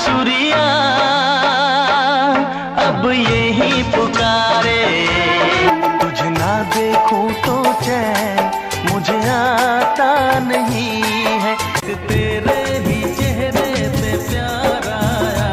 बांसुरिया अब यही पुकारे, तुझे ना देखूं तो चैन मुझे आता नहीं है, तेरे ही चेहरे पे प्यार आया,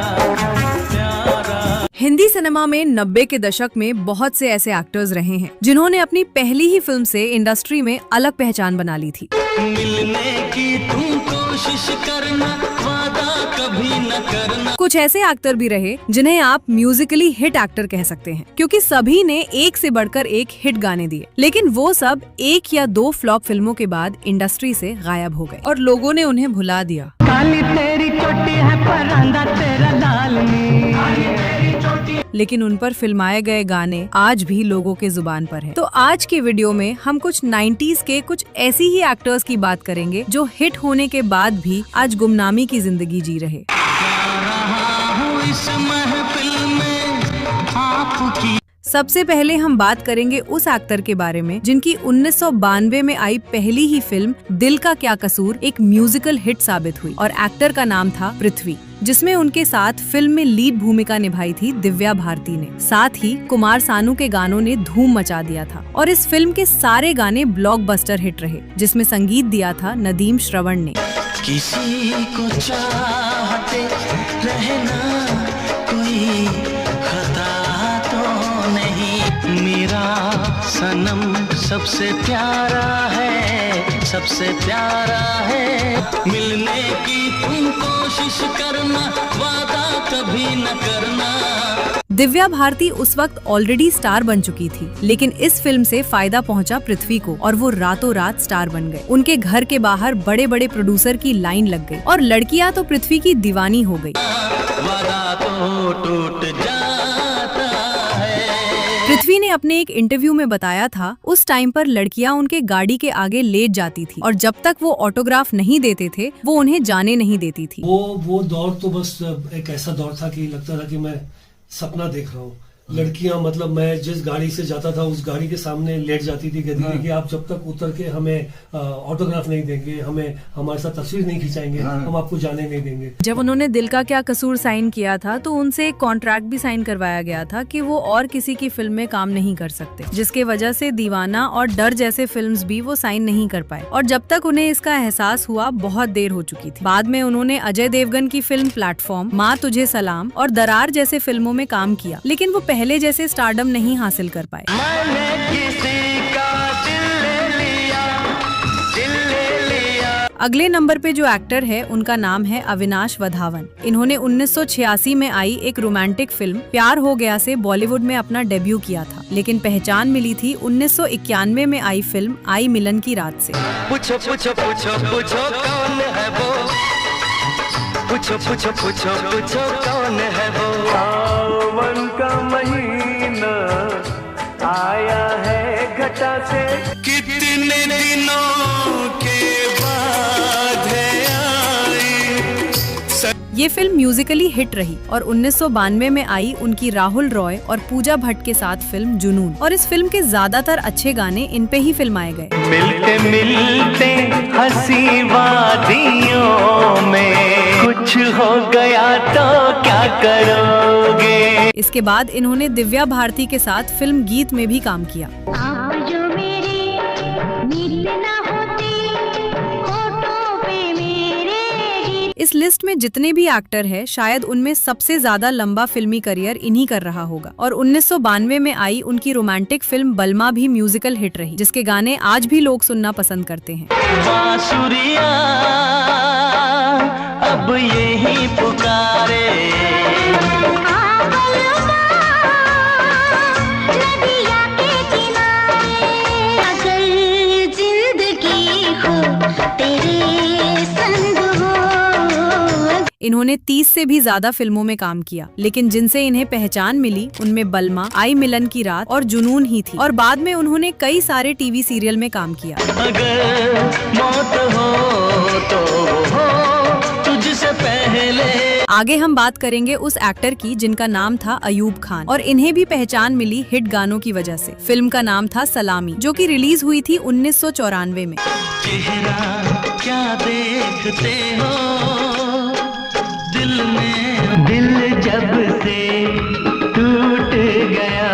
प्यार आया। हिंदी सिनेमा में 90 के दशक में बहुत से ऐसे एक्टर्स रहे हैं जिन्होंने अपनी पहली ही फिल्म से इंडस्ट्री में अलग पहचान बना ली थी। मिलने की तुम कोशिश करना, वादा कभी न करना। कुछ ऐसे एक्टर भी रहे जिन्हें आप म्यूजिकली हिट एक्टर कह सकते हैं, क्योंकि सभी ने एक से बढ़कर एक हिट गाने दिए, लेकिन वो सब एक या दो फ्लॉप फिल्मों के बाद इंडस्ट्री से गायब हो गए और लोगों ने उन्हें भुला दिया। काली तेरी चोटी है परांदा तेरा लाल नी, लेकिन उन पर फिल्माए गए गाने आज भी लोगों के जुबान पर हैं। तो आज के वीडियो में हम कुछ 90s के कुछ ऐसी ही एक्टर्स की बात करेंगे जो हिट होने के बाद भी आज गुमनामी की जिंदगी जी रहे। सबसे पहले हम बात करेंगे उस एक्टर के बारे में जिनकी 1992 में आई पहली ही फिल्म दिल का क्या कसूर एक म्यूजिकल हिट साबित हुई, और एक्टर का नाम था पृथ्वी, जिसमें उनके साथ फिल्म में लीड भूमिका निभाई थी दिव्या भारती ने। साथ ही कुमार सानू के गानों ने धूम मचा दिया था और इस फिल्म के सारे गाने ब्लॉकबस्टर हिट रहे, जिसमें संगीत दिया था नदीम श्रवण ने। किसी को चाहते रहना कोई खता तो नहीं, मेरा सनम सबसे प्यारा है, सबसे प्यारा है, मिलने की तुम कोशिश करना, वादा कभी न करना। दिव्या भारती उस वक्त ऑलरेडी स्टार बन चुकी थी, लेकिन इस फिल्म से फायदा पहुंचा पृथ्वी को और वो रातों रात स्टार बन गए। उनके घर के बाहर बड़े बड़े प्रोड्यूसर की लाइन लग गई और लड़कियां तो पृथ्वी की दीवानी हो गई। वादा तो टूट जाता है। पृथ्वी ने अपने एक इंटरव्यू में बताया था, उस टाइम पर लड़कियां उनके गाड़ी के आगे लेट जाती थी और जब तक वो ऑटोग्राफ नहीं देते थे वो उन्हें जाने नहीं देती थी। वो दौर तो बस एक ऐसा दौर था कि लगता था कि मैं सपना देख रहा हूँ। लड़कियां मतलब मैं जिस गाड़ी से जाता था उस गाड़ी के सामने लेट जाती थी, कहती थी कि आप जब तक उतर के हमें ऑटोग्राफ नहीं देंगे, हमें हमारे साथ तस्वीर नहीं खिंचाएंगे, हम आपको जाने नहीं देंगे। जब उन्होंने दिल का क्या कसूर साइन किया था तो उनसे एक कॉन्ट्रैक्ट भी साइन करवाया गया था कि वो और किसी की फिल्म में काम नहीं कर सकते, जिसके वजह से दीवाना और डर जैसे फिल्म्स भी वो साइन नहीं कर पाए। और जब तक उन्हें इसका एहसास हुआ बहुत देर हो चुकी थी। बाद में उन्होंने अजय देवगन की फिल्म प्लेटफॉर्म, माँ तुझे सलाम और दरार जैसे फिल्मों में काम किया, लेकिन वो पहले जैसे स्टारडम नहीं हासिल कर पाए। अगले नंबर पे जो एक्टर है उनका नाम है अविनाश वधावन। इन्होंने 1986 में आई एक रोमांटिक फिल्म प्यार हो गया से बॉलीवुड में अपना डेब्यू किया था, लेकिन पहचान मिली थी 1991 में आई फिल्म आई मिलन की रात से। पूछो पूछो पूछो पूछो कौन है वो, पूछो पूछो पूछो पूछो कौन है वो, सावन का महीना आया है घटा से, कितने दिनों के बाद आई। ये फिल्म म्यूजिकली हिट रही और 1992 में आई उनकी राहुल रॉय और पूजा भट्ट के साथ फिल्म जुनून, और इस फिल्म के ज्यादातर अच्छे गाने इन पे ही फिल्माए गए। मिलते मिलते हंसी वादियों में कुछ हो गया तो क्या करोगे। इसके बाद इन्होंने दिव्या भारती के साथ फिल्म गीत में भी काम किया। आप जो मेरे मिल ना होते होठों पे मेरे। इस लिस्ट में जितने भी एक्टर हैं, शायद उनमें सबसे ज्यादा लंबा फिल्मी करियर इन्हीं कर रहा होगा। और 1992 में आई उनकी रोमांटिक फिल्म बलमा भी म्यूजिकल हिट रही, जिसके गाने आज भी लोग सुनना पसंद करते हैं। बांसुरिया अब यही पुकारे, इन्होंने 30 से भी ज्यादा फिल्मों में काम किया, लेकिन जिनसे इन्हें पहचान मिली उनमें बलमा, आई मिलन की रात और जुनून ही थी। और बाद में उन्होंने कई सारे टीवी सीरियल में काम किया। अगर मौत हो तो हो तुझसे पहले। आगे हम बात करेंगे उस एक्टर की जिनका नाम था अयूब खान, और इन्हें भी पहचान मिली हिट गानों की वजह से। फिल्म का नाम था सलामी, जो कि रिलीज हुई थी 1994 में। चेहरा क्या देखते हो दिल में से टूट गया,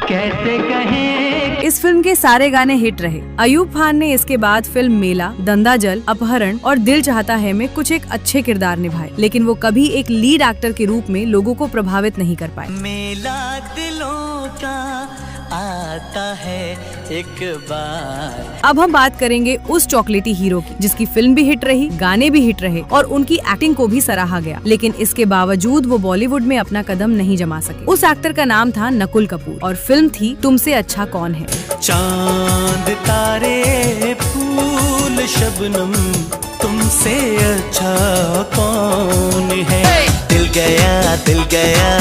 कैसे कहें। इस फिल्म के सारे गाने हिट रहे। अयूब खान ने इसके बाद फिल्म मेला, दंदाजल, अपहरण और दिल चाहता है में कुछ एक अच्छे किरदार निभाए, लेकिन वो कभी एक लीड एक्टर के रूप में लोगों को प्रभावित नहीं कर पाए। मेला दिलों का आता है एक बार। अब हम बात करेंगे उस चॉकलेटी हीरो की जिसकी फिल्म भी हिट रही, गाने भी हिट रहे और उनकी एक्टिंग को भी सराहा गया, लेकिन इसके बावजूद वो बॉलीवुड में अपना कदम नहीं जमा सके। उस एक्टर का नाम था नकुल कपूर और फिल्म थी तुमसे अच्छा कौन है। चांद तारे फूल शबनम तुमसे अच्छा कौन है। दिल गया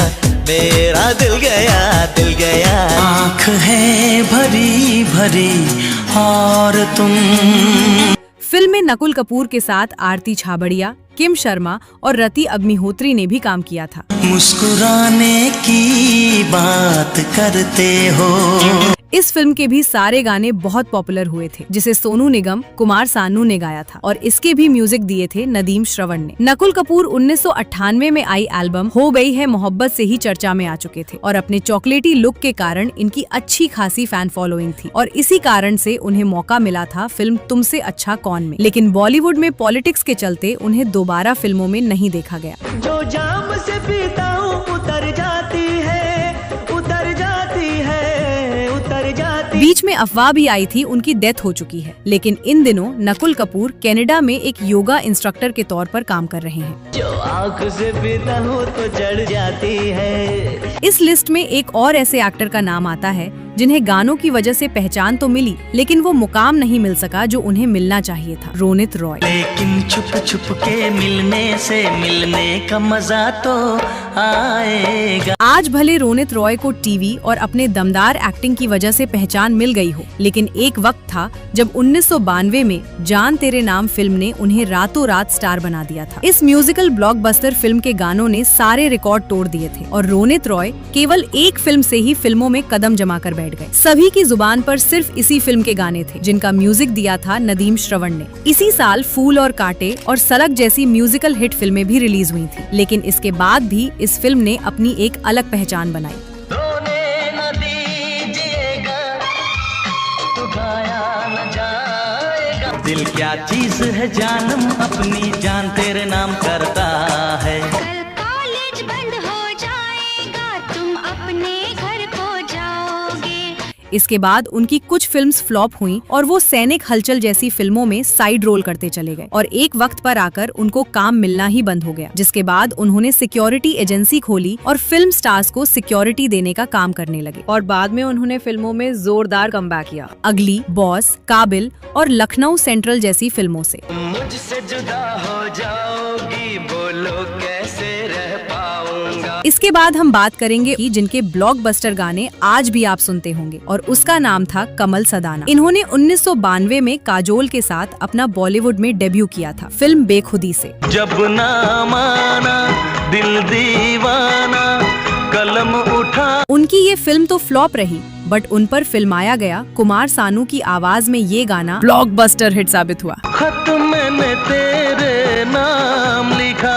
मेरा दिल गया। आँख है भरी भरी और तुम। फिल्म में नकुल कपूर के साथ आरती छाबड़िया, किम शर्मा और रति अग्निहोत्री ने भी काम किया था। मुस्कुराने की बात करते हो। इस फिल्म के भी सारे गाने बहुत पॉपुलर हुए थे, जिसे सोनू निगम, कुमार सानू ने गाया था और इसके भी म्यूजिक दिए थे नदीम श्रवण ने। नकुल कपूर 1998 में आई एल्बम हो गई है मोहब्बत से ही चर्चा में आ चुके थे और अपने चॉकलेटी लुक के कारण इनकी अच्छी खासी फैन फॉलोइंग थी और इसी कारण से उन्हें मौका मिला था फिल्म तुमसे अच्छा कौन में, लेकिन बॉलीवुड में पॉलिटिक्स के चलते उन्हें दोबारा फिल्मों में नहीं देखा गया। जो जाम से पीता हूँ उतर जाती है। बीच में अफवाह भी आई थी उनकी डेथ हो चुकी है, लेकिन इन दिनों नकुल कपूर कनाडा में एक योगा इंस्ट्रक्टर के तौर पर काम कर रहे हैं। जो आँख से पीता हूँ तो जड़ जाती है। इस लिस्ट में एक और ऐसे एक्टर का नाम आता है जिन्हें गानों की वजह से पहचान तो मिली, लेकिन वो मुकाम नहीं मिल सका जो उन्हें मिलना चाहिए था। रोनित रॉय। लेकिन छुप छुप के मिलने का मजा तो आएगा। आज भले रोनित रॉय को टीवी और अपने दमदार एक्टिंग की वजह से पहचान मिल गई हो, लेकिन एक वक्त था जब 1992 में जान तेरे नाम फिल्म ने उन्हें रातों रात स्टार बना दिया था। इस म्यूजिकल ब्लॉकबस्टर फिल्म के गानों ने सारे रिकॉर्ड तोड़ दिए थे और रोनित रॉय केवल एक फिल्म से ही फिल्मों में कदम जमा कर बैठ गए। सभी की जुबान पर सिर्फ इसी फिल्म के गाने थे जिनका म्यूजिक दिया था नदीम श्रवण ने। इसी साल फूल और कांटे और सड़क जैसी म्यूजिकल हिट फिल्में भी रिलीज हुई थी, लेकिन इसके बाद भी इस फिल्म ने अपनी एक अलग पहचान बनाई। रोने न दीजिएगा तो गाया न जाएगा। दिल क्या चीज है जानम अपनी जान तेरे नाम करता है। कॉलेज बंद हो जाएगा तुम अपने घर को जाओगे। इसके बाद उनकी कुछ फिल्म्स फ्लॉप हुईं और वो सैनिक हलचल जैसी फिल्मों में साइड रोल करते चले गए और एक वक्त पर आकर उनको काम मिलना ही बंद हो गया, जिसके बाद उन्होंने सिक्योरिटी एजेंसी खोली और फिल्म स्टार्स को सिक्योरिटी देने का काम करने लगे और बाद में उन्होंने फिल्मों में जोरदार कमबैक किया, अगली, बॉस, काबिल और लखनऊ सेंट्रल जैसी फिल्मों से। मुझसे जुदा हो जाओगी बोलो कैसे रह पाऊंगा। इसके बाद हम बात करेंगे कि जिनके ब्लॉकबस्टर गाने आज भी आप सुनते होंगे और उसका नाम था कमल सदाना। इन्होंने 1992 में काजोल के साथ अपना बॉलीवुड में डेब्यू किया था फिल्म बेखुदी से। जब ना माना दिल दीवाना कलम उठा। उनकी ये फिल्म तो फ्लॉप रही, बट उन पर फिल्माया गया कुमार सानू की आवाज में ये गाना ब्लॉकबस्टर हिट साबित हुआ। खत मैंने तेरे नाम लिखा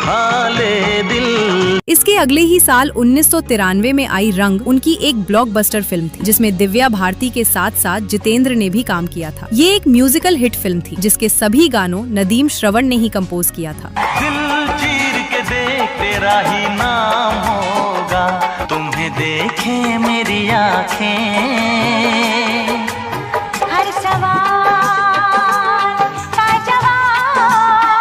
हाले दिल। इसके अगले ही साल 1993 में आई रंग उनकी एक ब्लॉकबस्टर फिल्म थी जिसमें दिव्या भारती के साथ साथ जितेंद्र ने भी काम किया था। ये एक म्यूजिकल हिट फिल्म थी जिसके सभी गानों नदीम श्रवण ने ही कंपोज किया था। दिल चीर के देख तेरा ही नाम होगा तुम्हें देखे मेरी आँखें। हर सवाल का जवाब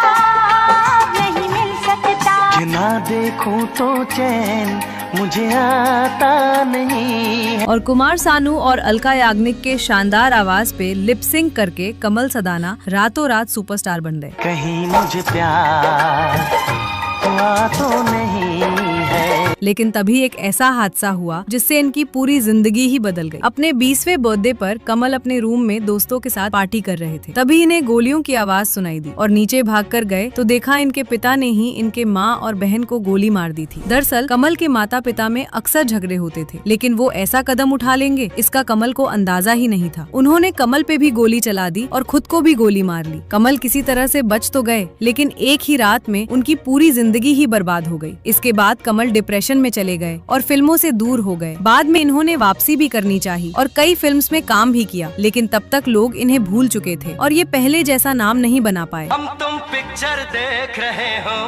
नहीं मिल सकता। ना देखूं तो चैन मुझे आता नहीं है। और कुमार सानू और अलका याग्निक के शानदार आवाज पे लिप सिंक करके कमल सदाना रातों रात सुपरस्टार बन गए। कहीं मुझे प्यार हुआ तो नहीं है। लेकिन तभी एक ऐसा हादसा हुआ जिससे इनकी पूरी जिंदगी ही बदल गई। अपने 20वें बर्थडे पर कमल अपने रूम में दोस्तों के साथ पार्टी कर रहे थे, तभी इन्हें गोलियों की आवाज सुनाई दी और नीचे भागकर गए तो देखा इनके पिता ने ही इनके माँ और बहन को गोली मार दी थी। दरअसल कमल के माता पिता में अक्सर झगड़े होते थे, लेकिन वो ऐसा कदम उठा लेंगे इसका कमल को अंदाजा ही नहीं था। उन्होंने कमल पे भी गोली चला दी और खुद को भी गोली मार ली। कमल किसी तरह से बच तो गए, लेकिन एक ही रात में उनकी पूरी जिंदगी ही बर्बाद हो गई। इसके बाद कमल डिप्रेशन में चले गए और फिल्मों से दूर हो गए। बाद में इन्होंने वापसी भी करनी चाहिए और कई फिल्म्स में काम भी किया, लेकिन तब तक लोग इन्हें भूल चुके थे और ये पहले जैसा नाम नहीं बना पाए। हम तुम पिक्चर देख रहे हो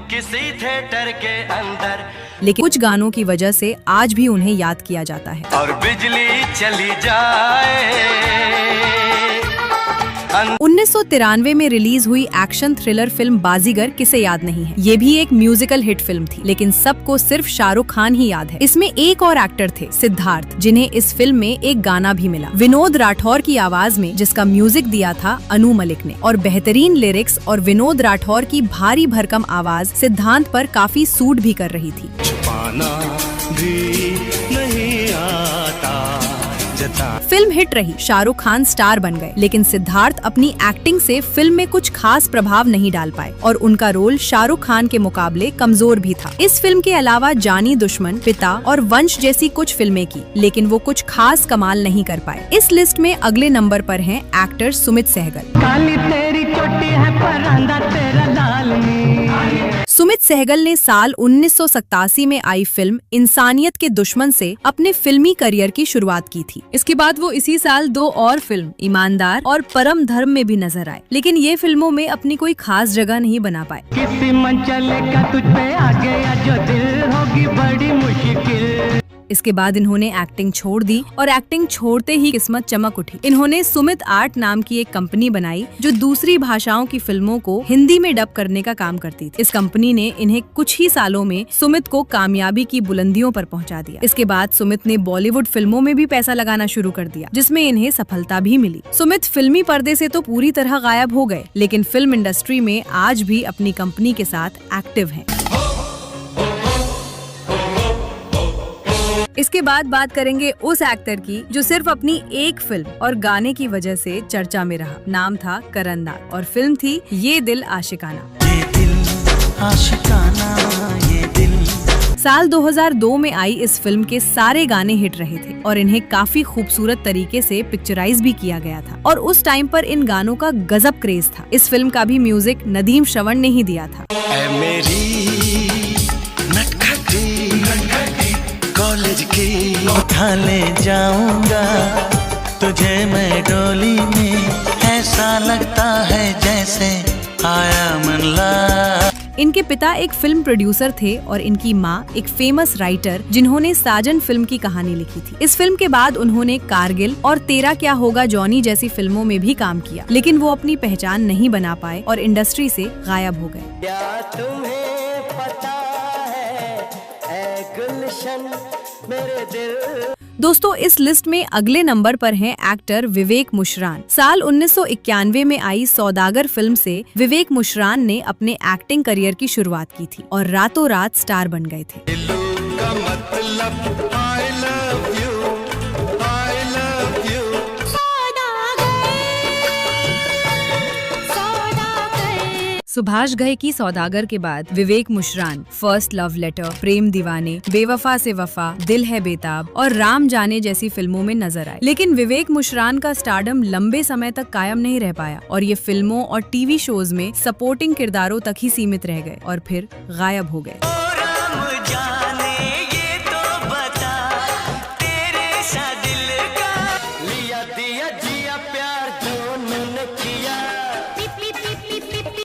किसी थिएटर के अंदर, लेकिन कुछ गानों की वजह से आज भी उन्हें याद किया जाता है। और बिजली चली जाए। 1993 में रिलीज हुई एक्शन थ्रिलर फिल्म बाजीगर किसे याद नहीं है। ये भी एक म्यूजिकल हिट फिल्म थी, लेकिन सबको सिर्फ शाहरुख खान ही याद है। इसमें एक और एक्टर थे, सिद्धार्थ, जिन्हें इस फिल्म में एक गाना भी मिला विनोद राठौर की आवाज में, जिसका म्यूजिक दिया था अनु मलिक ने। और बेहतरीन लिरिक्स और विनोद राठौर की भारी भरकम आवाज सिद्धांत पर काफी सूट भी कर रही थी। छुपाना भी नहीं आता। फिल्म हिट रही, शाहरुख खान स्टार बन गए, लेकिन सिद्धार्थ अपनी एक्टिंग से फिल्म में कुछ खास प्रभाव नहीं डाल पाए और उनका रोल शाहरुख खान के मुकाबले कमजोर भी था। इस फिल्म के अलावा जानी दुश्मन, पिता और वंश जैसी कुछ फिल्में की, लेकिन वो कुछ खास कमाल नहीं कर पाए। इस लिस्ट में अगले नंबर पर हैं एक्टर सुमित सहगल। काली तेरी चोटी है परांदा तेरा लाल नी। सुमित सहगल ने साल 1987 में आई फिल्म इंसानियत के दुश्मन से अपने फिल्मी करियर की शुरुआत की थी। इसके बाद वो इसी साल 2 और फिल्म ईमानदार और परम धर्म में भी नजर आए, लेकिन ये फिल्मों में अपनी कोई खास जगह नहीं बना पाए। किसी मन चलेगा तुझ पे आ गया जो दिल होगी बड़ी मुश्किल। इसके बाद इन्होंने एक्टिंग छोड़ दी और एक्टिंग छोड़ते ही किस्मत चमक उठी। इन्होंने सुमित आर्ट नाम की एक कंपनी बनाई जो दूसरी भाषाओं की फिल्मों को हिंदी में डब करने का काम करती थी। इस कंपनी ने इन्हें कुछ ही सालों में सुमित को कामयाबी की बुलंदियों पर पहुंचा दिया। इसके बाद सुमित ने बॉलीवुड फिल्मों में भी पैसा लगाना शुरू कर दिया, जिसमें इन्हें सफलता भी मिली। सुमित फिल्मी पर्दे से तो पूरी तरह गायब हो गए, लेकिन फिल्म इंडस्ट्री में आज भी अपनी कंपनी के साथ एक्टिव हैं। इसके बाद बात करेंगे उस एक्टर की जो सिर्फ अपनी एक फिल्म और गाने की वजह से चर्चा में रहा। नाम था करण दार और फिल्म थी ये दिल आशिकाना। ये दिल आशिकाना, ये दिल। साल 2002 में आई इस फिल्म के सारे गाने हिट रहे थे और इन्हें काफी खूबसूरत तरीके से पिक्चराइज भी किया गया था और उस टाइम पर इन गानों का गजब क्रेज था। इस फिल्म का भी म्यूजिक नदीम श्रवण ने ही दिया था। ऐ मेरी नटखटी कॉलेज की उठा ले जाऊंगा तुझे मैं डोली में, ऐसा लगता है जैसे आया मन ला। इनके पिता एक फिल्म प्रोड्यूसर थे और इनकी माँ एक फेमस राइटर जिन्होंने साजन फिल्म की कहानी लिखी थी। इस फिल्म के बाद उन्होंने कारगिल और तेरा क्या होगा जॉनी जैसी फिल्मों में भी काम किया, लेकिन वो अपनी पहचान नहीं बना पाए और इंडस्ट्री से गायब हो गए। क्या तुम्हें पता है ऐ गुलशन मेरे दिल। दोस्तों, इस लिस्ट में अगले नंबर पर हैं एक्टर विवेक मुशरान। साल 1991 में आई सौदागर फिल्म से विवेक मुशरान ने अपने एक्टिंग करियर की शुरुआत की थी और रातों रात स्टार बन गए थे। का मतलब I love you, I love you। Subhash Ghai की सौदागर के बाद विवेक मुशरान फर्स्ट लव लेटर, प्रेम दीवाने, बेवफा से वफा, दिल है बेताब और राम जाने जैसी फिल्मों में नजर आए, लेकिन विवेक मुशरान का स्टारडम लंबे समय तक कायम नहीं रह पाया और ये फिल्मों और टीवी शोज में सपोर्टिंग किरदारों तक ही सीमित रह गए और फिर गायब हो गए।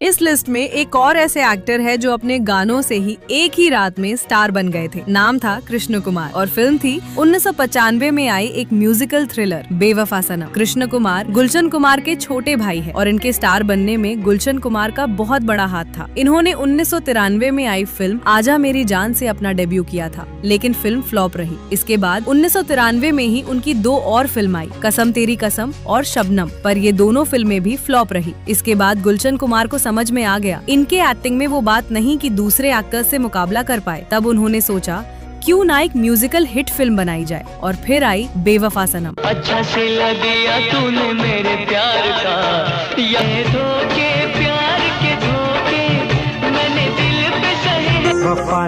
इस लिस्ट में एक और ऐसे एक्टर है जो अपने गानों से ही एक ही रात में स्टार बन गए थे। नाम था कृष्ण कुमार और फिल्म थी 1995 में आई एक म्यूजिकल थ्रिलर बेवफा सनम। कृष्ण कुमार गुलशन कुमार के छोटे भाई है और इनके स्टार बनने में गुलशन कुमार का बहुत बड़ा हाथ था। इन्होंने 1993 में आई फिल्म आजा मेरी जान से अपना डेब्यू किया था, लेकिन फिल्म फ्लॉप रही। इसके बाद 1993 में ही उनकी 2 और फिल्म आई, कसम तेरी कसम और शबनम, पर ये दोनों फिल्में भी फ्लॉप रही। इसके बाद गुलशन कुमार को समझ में आ गया इनके एक्टिंग में वो बात नहीं कि दूसरे एक्टर्स से मुकाबला कर पाए। तब उन्होंने सोचा क्यों ना एक म्यूजिकल हिट फिल्म बनाई जाए, और फिर आई बेवफा सनम। अच्छा से दिया तूने मेरे प्यार का, ये धोखे प्यार के धोखे मैंने दिल पे सहे। वफा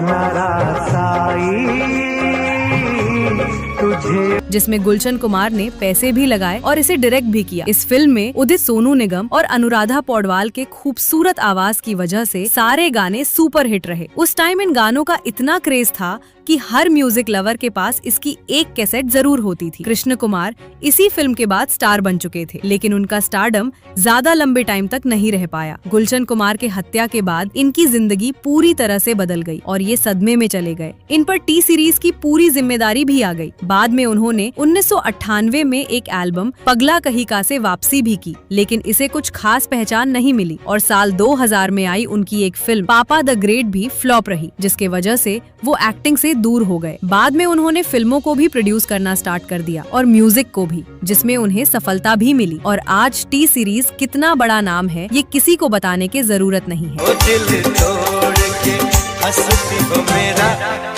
तुझे, जिसमें गुलशन कुमार ने पैसे भी लगाए और इसे डायरेक्ट भी किया। इस फिल्म में उदित सोनू निगम और अनुराधा पौडवाल के खूबसूरत आवाज की वजह से सारे गाने सुपर हिट रहे। उस टाइम इन गानों का इतना क्रेज था कि हर म्यूजिक लवर के पास इसकी एक कैसेट जरूर होती थी। कृष्ण कुमार इसी फिल्म के बाद स्टार बन चुके थे, लेकिन उनका स्टारडम ज्यादा लंबे टाइम तक नहीं रह पाया। गुलशन कुमार के हत्या के बाद इनकी जिंदगी पूरी तरह से बदल गई और ये सदमे में चले गए। इन पर टी सीरीज की पूरी जिम्मेदारी भी आ गई। बाद में उन्होंने 1998 में एक एल्बम पगला कही का से वापसी भी की, लेकिन इसे कुछ खास पहचान नहीं मिली और साल 2000 में आई उनकी एक फिल्म पापा द ग्रेट भी फ्लॉप रही, जिसके वजह से वो एक्टिंग से दूर हो गए। बाद में उन्होंने फिल्मों को भी प्रोड्यूस करना स्टार्ट कर दिया और म्यूजिक को भी, जिसमें उन्हें सफलता भी मिली। और आज टी सीरीज कितना बड़ा नाम है ये किसी को बताने की जरूरत नहीं है। ओ दिल तोड़ के हंसती हो मेरा,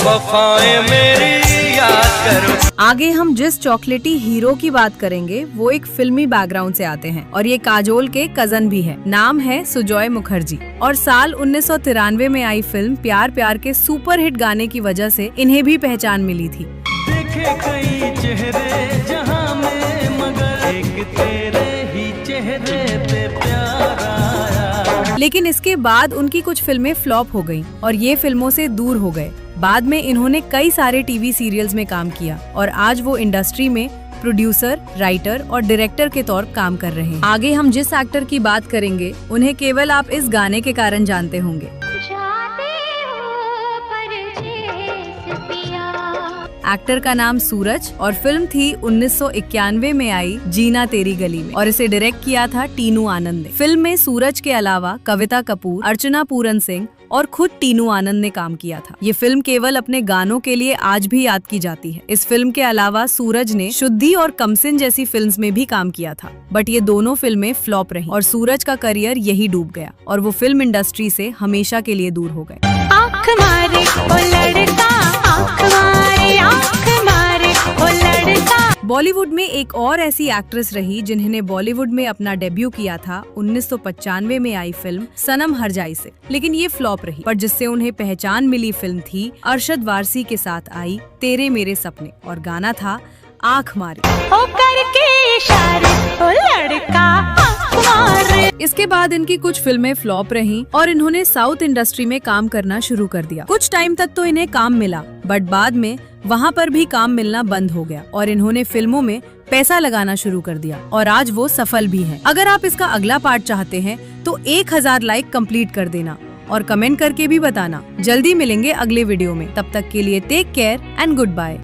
वफाएं मेरी याद करो। आगे हम जिस चॉकलेटी हीरो की बात करेंगे वो एक फिल्मी बैकग्राउंड से आते हैं और ये काजोल के कजन भी है। नाम है सुजॉय मुखर्जी और साल 1993 में आई फिल्म प्यार प्यार के सुपर हिट गाने की वजह से इन्हें भी पहचान मिली थी। देखे कई चेहरे जहां में, मगर एक तेरे ही चेहरे पे प्यार आया। लेकिन इसके बाद उनकी कुछ फिल्में फ्लॉप हो गईं और ये फिल्मों से दूर हो गए। बाद में इन्होंने कई सारे टीवी सीरियल्स में काम किया और आज वो इंडस्ट्री में प्रोड्यूसर, राइटर और डायरेक्टर के तौर काम कर रहे हैं। आगे हम जिस एक्टर की बात करेंगे उन्हें केवल आप इस गाने के कारण जानते होंगे। एक्टर का नाम सूरज और फिल्म थी 1991 में आई जीना तेरी गली में और इसे डायरेक्ट किया था टीनू आनंद ने। फिल्म में सूरज के अलावा कविता कपूर, अर्चना पूरन सिंह और खुद टीनू आनंद ने काम किया था। ये फिल्म केवल अपने गानों के लिए आज भी याद की जाती है। इस फिल्म के अलावा सूरज ने शुद्धि और कमसिन जैसी फिल्म्स में भी काम किया था, बट ये दोनों फिल्में फ्लॉप रहीं और सूरज का करियर यही डूब गया और वो फिल्म इंडस्ट्री से हमेशा के लिए दूर हो गए। आँख मारे ओ लड़का, आँख मारे, आँख मारे ओ लड़का। बॉलीवुड में एक और ऐसी एक्ट्रेस रही जिन्होंने बॉलीवुड में अपना डेब्यू किया था 1995 में आई फिल्म सनम हर जाई से, लेकिन ये फ्लॉप रही। पर जिससे उन्हें पहचान मिली फिल्म थी अरशद वारसी के साथ आई तेरे मेरे सपने और गाना था आँख मारे। ओ करके इशारे ओ लड़का, आँख मारे। इसके बाद इनकी कुछ फिल्में फ्लॉप रहीं और इन्होंने साउथ इंडस्ट्री में काम करना शुरू कर दिया। कुछ टाइम तक तो इन्हें काम मिला, बट बाद में वहाँ पर भी काम मिलना बंद हो गया और इन्होंने फिल्मों में पैसा लगाना शुरू कर दिया और आज वो सफल भी हैं। अगर आप इसका अगला पार्ट चाहते हैं तो 1000 लाइक कंप्लीट कर देना और कमेंट करके भी बताना। जल्दी मिलेंगे अगले वीडियो में, तब तक के लिए take care and good bye.